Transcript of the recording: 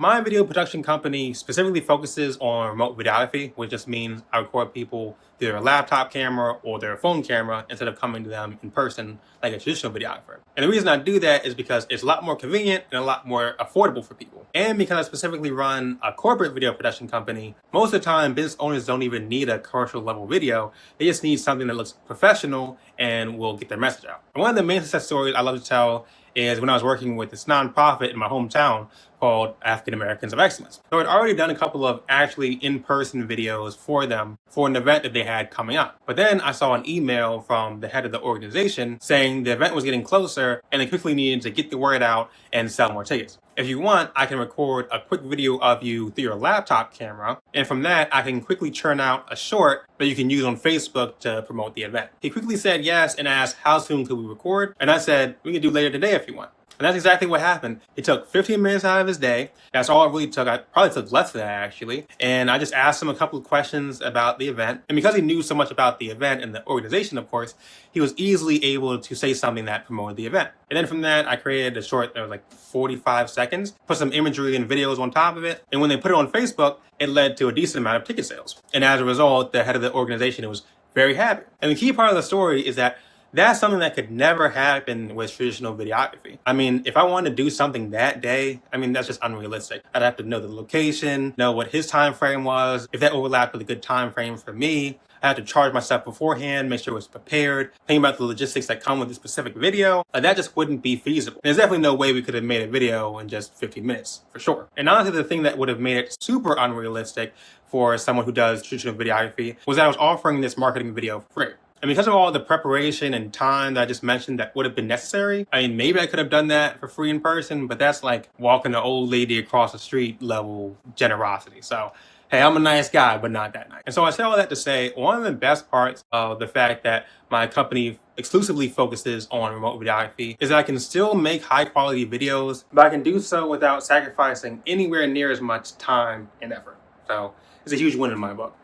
My video production company specifically focuses on remote videography, which just means I record people through their laptop camera or their phone camera instead of coming to them in person like a traditional videographer. And the reason I do that is because it's a lot more convenient and a lot more affordable for people. And because I specifically run a corporate video production company, most of the time business owners don't even need a commercial level video. They just need something that looks professional and will get their message out. And one of the main success stories I love to tell is when I was working with this nonprofit in my hometown called African Americans of Excellence. So I'd already done a couple of actually in-person videos for them for an event that they had coming up. But then I saw an email from the head of the organization saying the event was getting closer and they quickly needed to get the word out and sell more tickets. If you want, I can record a quick video of you through your laptop camera, and from that, I can quickly churn out a short that you can use on Facebook to promote the event. He quickly said yes and asked how soon could we record, and I said, we can do later today if you want. And that's exactly what happened. It took 15 minutes out of his day. That's all it really took. I probably took less than that, actually. And I just asked him a couple of questions about the event. And because he knew so much about the event and the organization, of course, he was easily able to say something that promoted the event. And then from that, I created a short that was like 45 seconds, put some imagery and videos on top of it. And when they put it on Facebook, it led to a decent amount of ticket sales. And as a result, the head of the organization was very happy. And the key part of the story is that that's something that could never happen with traditional videography. I mean, if I wanted to do something that day, I mean, that's just unrealistic. I'd have to know the location, know what his time frame was, if that overlapped with a good time frame for me. I had to charge myself beforehand, make sure it was prepared, think about the logistics that come with this specific video. That just wouldn't be feasible. There's definitely no way we could have made a video in just 15 minutes, for sure. And honestly, the thing that would have made it super unrealistic for someone who does traditional videography was that I was offering this marketing video for free. And because of all the preparation and time that I just mentioned that would have been necessary, I mean, maybe I could have done that for free in person, but that's like walking an old lady across the street level generosity. So, hey, I'm a nice guy, but not that nice. And so I say all that to say, one of the best parts of the fact that my company exclusively focuses on remote videography is that I can still make high quality videos, but I can do so without sacrificing anywhere near as much time and effort. So it's a huge win in my book.